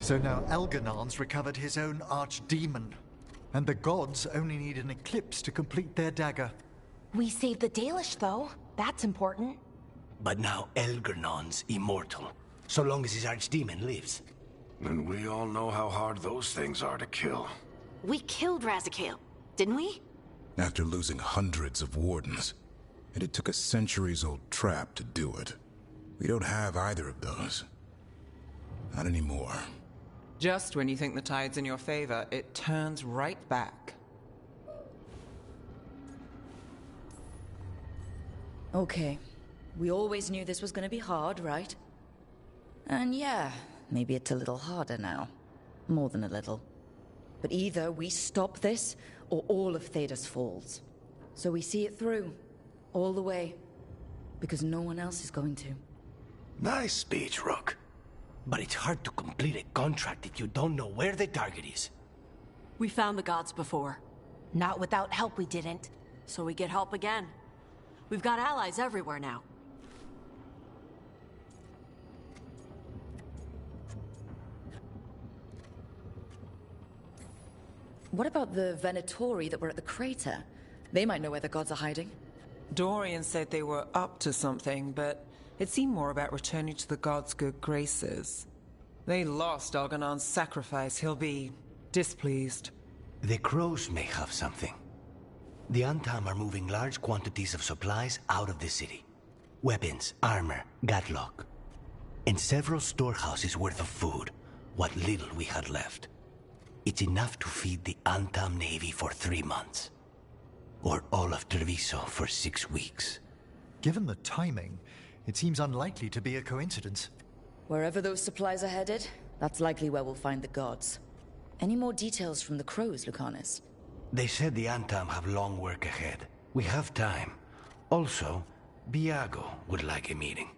So now Elganon's recovered his own archdemon, and the gods only need an eclipse to complete their dagger. We saved the Dalish, though. That's important. But now Elgernon's immortal, so long as his archdemon lives. And we all know how hard those things are to kill. We killed Razikale, didn't we? After losing hundreds of wardens. And it took a centuries-old trap to do it. We don't have either of those. Not anymore. Just when you think the tide's in your favor, it turns right back. Okay. We always knew this was gonna be hard, right? And yeah, maybe it's a little harder now. More than a little. But either we stop this, or all of Thedas falls. So we see it through. All the way. Because no one else is going to. Nice speech, Rook. But it's hard to complete a contract if you don't know where the target is. We found the gods before. Not without help, we didn't. So we get help again. We've got allies everywhere now. What about the Venatori that were at the crater? They might know where the gods are hiding. Dorian said they were up to something, but it seemed more about returning to the gods' good graces. They lost Elganon's sacrifice. He'll be displeased. The crows may have something. The Antam are moving large quantities of supplies out of the city. Weapons, armor, gatlock. And several storehouses worth of food, what little we had left. It's enough to feed the Antam Navy for 3 months. Or all of Treviso for 6 weeks. Given the timing, it seems unlikely to be a coincidence. Wherever those supplies are headed, that's likely where we'll find the gods. Any more details from the crows, Lucanus? They said the Antam have long work ahead. We have time. Also, Viago would like a meeting.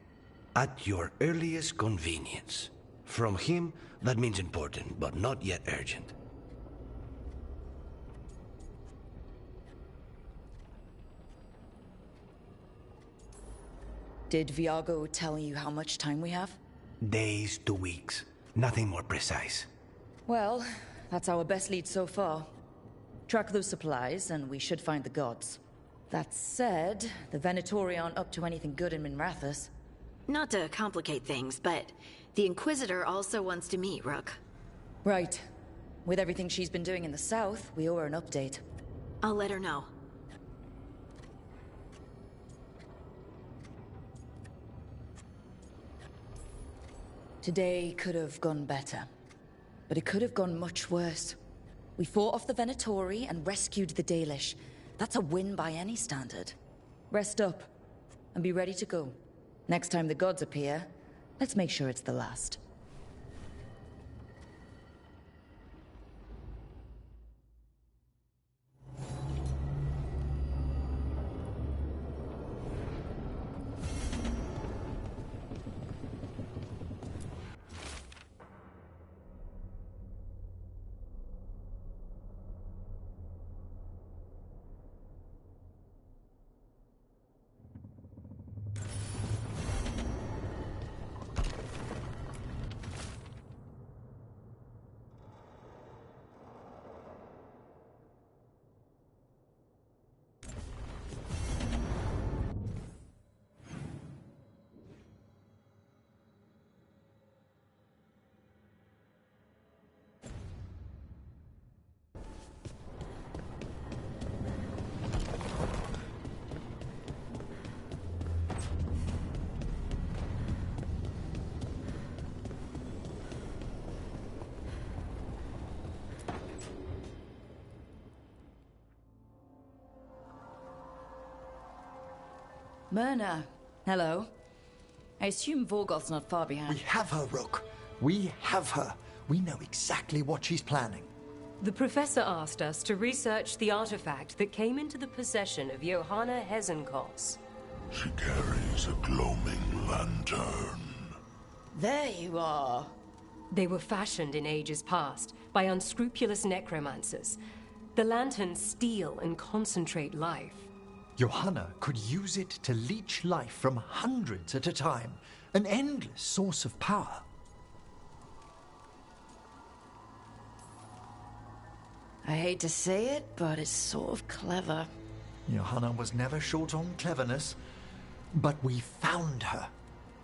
At your earliest convenience. From him, that means important, but not yet urgent. Did Viago tell you how much time we have? Days to weeks. Nothing more precise. Well, that's our best lead so far. Track those supplies, and we should find the gods. That said, the Venatori aren't up to anything good in Minrathous. Not to complicate things, but the Inquisitor also wants to meet Rook. Right. With everything she's been doing in the south, we owe her an update. I'll let her know. Today could have gone better. But it could have gone much worse. We fought off the Venatori and rescued the Dalish. That's a win by any standard. Rest up, and be ready to go. Next time the gods appear, let's make sure it's the last. Myrna, hello. I assume Vorgoth's not far behind. We have her, Rook. We have her. We know exactly what she's planning. The professor asked us to research the artifact that came into the possession of Johanna Hezenkos. She carries a gloaming lantern. There you are. They were fashioned in ages past by unscrupulous necromancers. The lanterns steal and concentrate life. Johanna could use it to leech life from hundreds at a time. An endless source of power. I hate to say it, but it's sort of clever. Johanna was never short on cleverness, but we found her.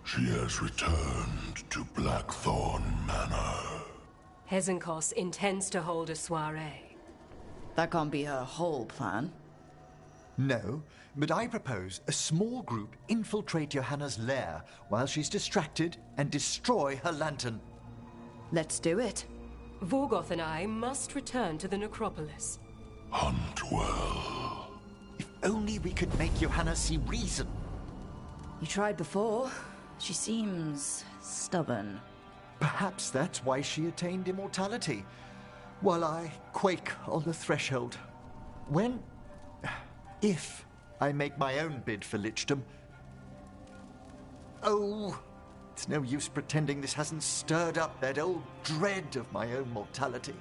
She has returned to Blackthorn Manor. Hezenkos intends to hold a soiree. That can't be her whole plan. No, but I propose a small group infiltrate Johanna's lair while she's distracted and destroy her lantern. Let's do it. Vorgoth and I must return to the necropolis. Hunt well. If only we could make Johanna see reason. You tried before. She seems stubborn. Perhaps that's why she attained immortality, while I quake on the threshold. If I make my own bid for lichdom. Oh, it's no use pretending this hasn't stirred up that old dread of my own mortality.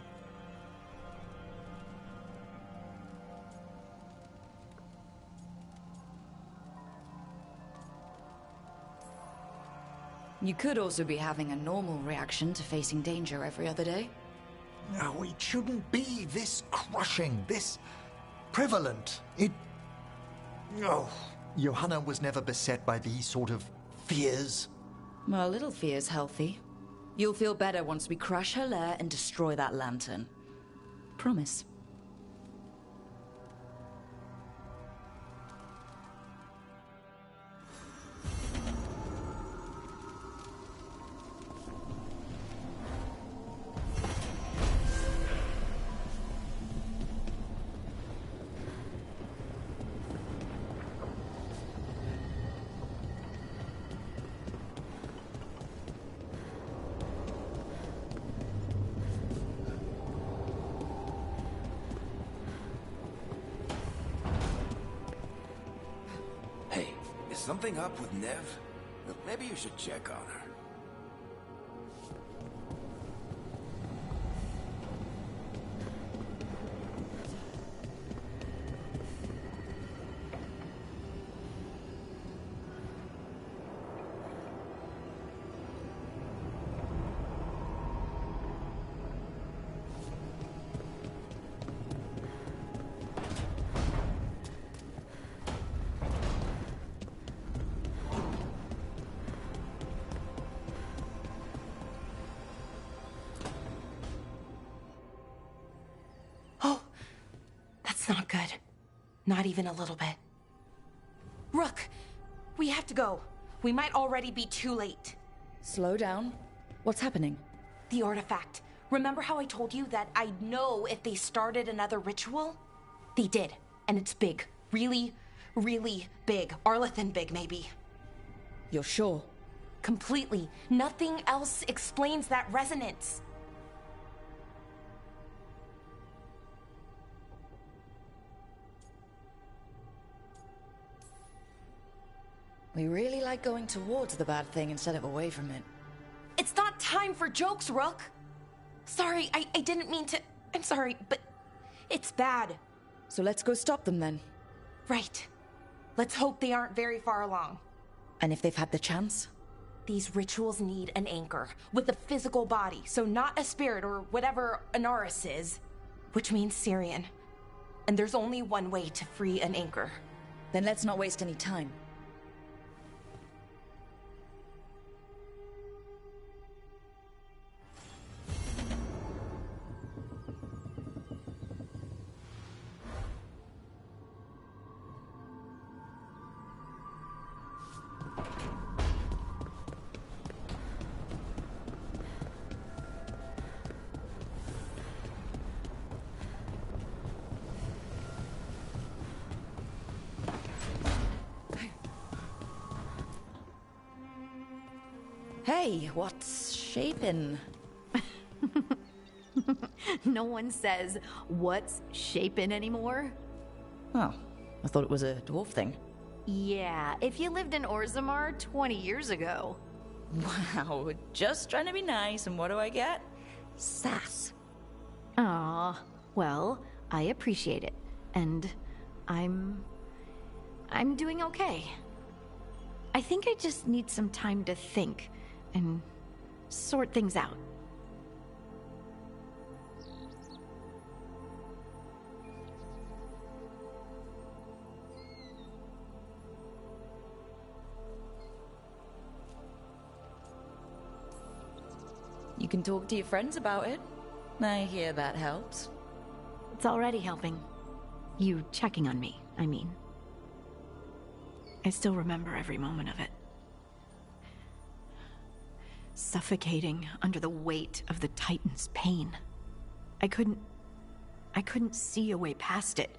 You could also be having a normal reaction to facing danger every other day. No, it shouldn't be this crushing, this prevalent. Oh, Johanna was never beset by these sort of fears. Well, a little fear's healthy. You'll feel better once we crash her lair and destroy that lantern. Promise. Something up with Nev? Maybe you should check on her. Not good. Not even a little bit. Rook, we have to go. We might already be too late. Slow down. What's happening? The artifact. Remember how I told you that I'd know if they started another ritual? They did, and it's big. Really, really big. Arlathan big, maybe. You're sure? Completely. Nothing else explains that resonance. We really like going towards the bad thing instead of away from it. It's not time for jokes, Rook! Sorry, I didn't mean to... I'm sorry, but it's bad. So let's go stop them then. Right. Let's hope they aren't very far along. And if they've had the chance? These rituals need an anchor, with a physical body, so not a spirit or whatever Anaris is, which means Syrian. And there's only one way to free an anchor. Then let's not waste any time. Hey, what's shaping? No one says, what's shaping anymore? Oh, I thought it was a dwarf thing. Yeah, if you lived in Orzammar 20 years ago. Wow, just trying to be nice, and what do I get? Sass. Aw, well, I appreciate it. And I'm doing okay. I think I just need some time to think and sort things out. You can talk to your friends about it. I hear that helps. It's already helping. You checking on me, I mean. I still remember every moment of it. Suffocating under the weight of the Titan's pain. I couldn't see a way past it.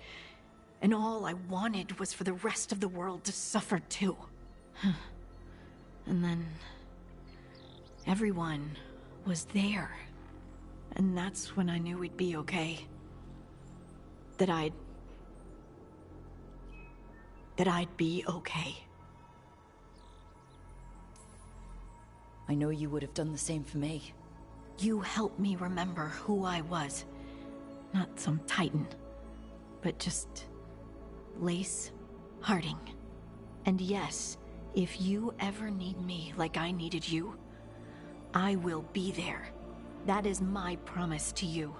And all I wanted was for the rest of the world to suffer too. And then everyone was there. And that's when I knew we'd be okay. That I'd be okay. I know you would have done the same for me. You helped me remember who I was. Not some Titan, but just Lace Harding. And yes, if you ever need me like I needed you, I will be there. That is my promise to you.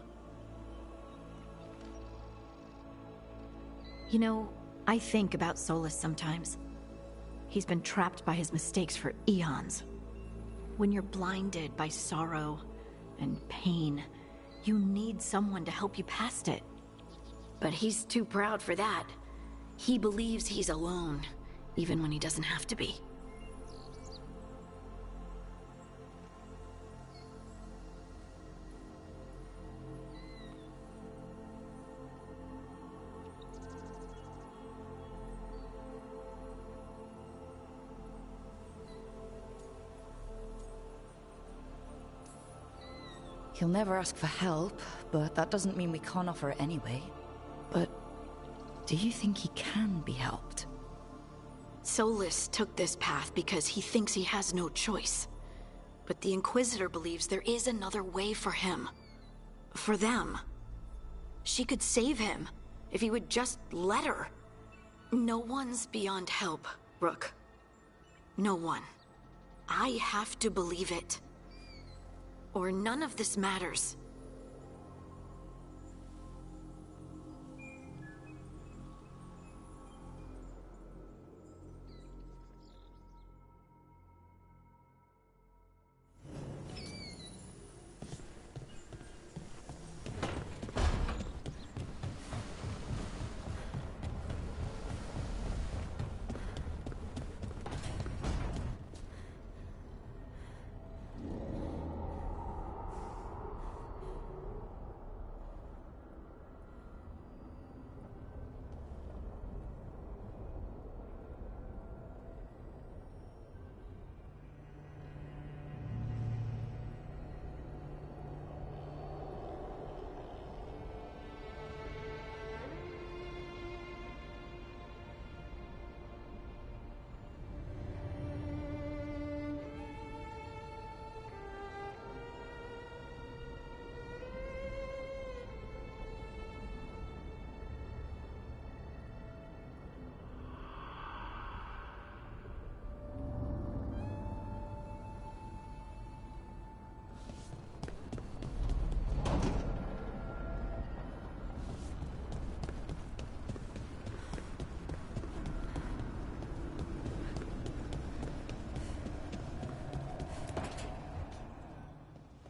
You know, I think about Solas sometimes. He's been trapped by his mistakes for eons. When you're blinded by sorrow and pain, you need someone to help you past it. But he's too proud for that. He believes he's alone, even when he doesn't have to be. He'll never ask for help, but that doesn't mean we can't offer it anyway. But do you think he can be helped? Solas took this path because he thinks he has no choice. But the Inquisitor believes there is another way for him. For them. She could save him, if he would just let her. No one's beyond help, Rook. No one. I have to believe it. Or none of this matters.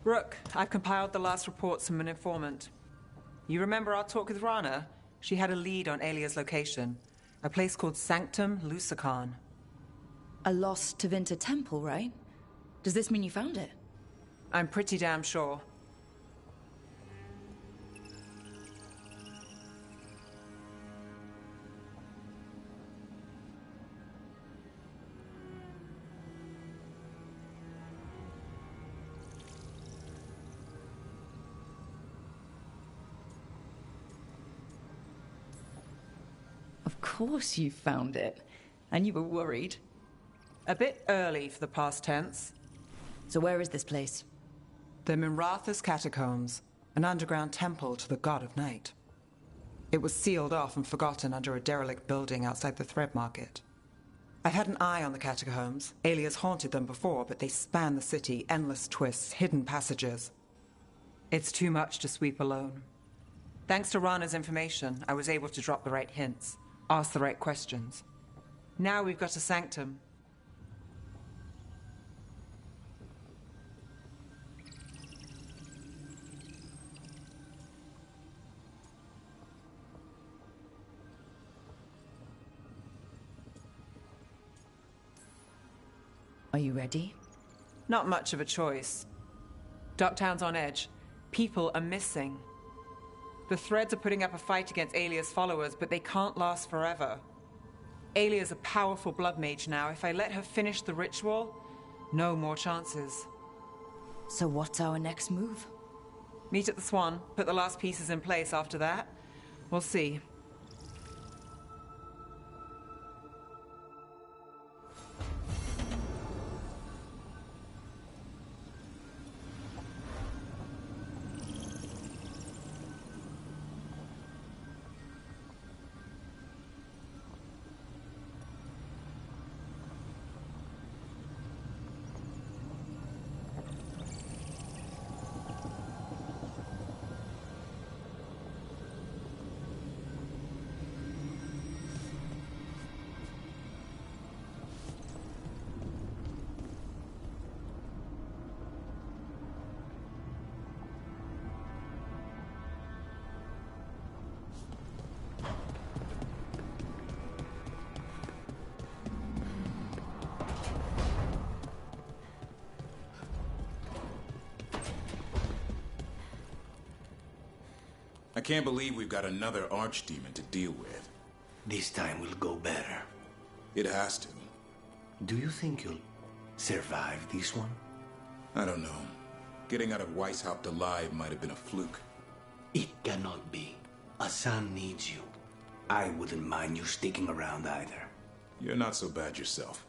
Rook, I've compiled the last reports from an informant. You remember our talk with Rana? She had a lead on Alia's location. A place called Sanctum Lusican. A lost Tevinter temple, right? Does this mean you found it? I'm pretty damn sure. Of course you found it. And you were worried. A bit early for the past tense. So where is this place? The Minratha's Catacombs, an underground temple to the God of Night. It was sealed off and forgotten under a derelict building outside the Thread Market. I've had an eye on the catacombs. Alia's haunted them before, but they span the city, endless twists, hidden passages. It's too much to sweep alone. Thanks to Rana's information, I was able to drop the right hints, ask the right questions. Now we've got a sanctum. Are you ready? Not much of a choice. Ducktown's on edge. People are missing. The Threads are putting up a fight against Alia's followers, but they can't last forever. Alia's a powerful blood mage now. If I let her finish the ritual, no more chances. So what's our next move? Meet at the Swan, put the last pieces in place after that. We'll see. I can't believe we've got another archdemon to deal with. This time will go better. It has to. Do you think you'll survive this one? I don't know. Getting out of Weishaupt alive might have been a fluke. It cannot be. Asan needs you. I wouldn't mind you sticking around either. You're not so bad yourself.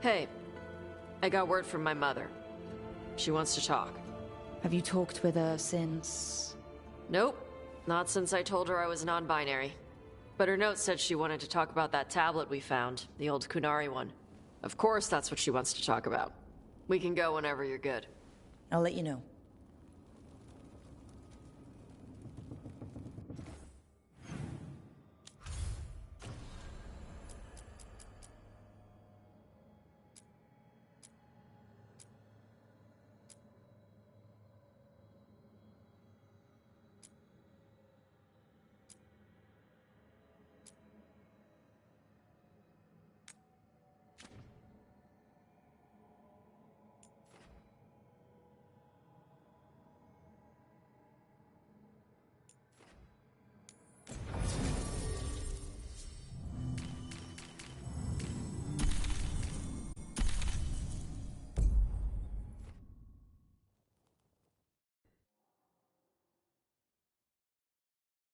Hey, I got word from my mother. She wants to talk. Have you talked with her since? Nope, not since I told her I was non-binary. But her note said she wanted to talk about that tablet we found, the old Qunari one. Of course that's what she wants to talk about. We can go whenever you're good. I'll let you know.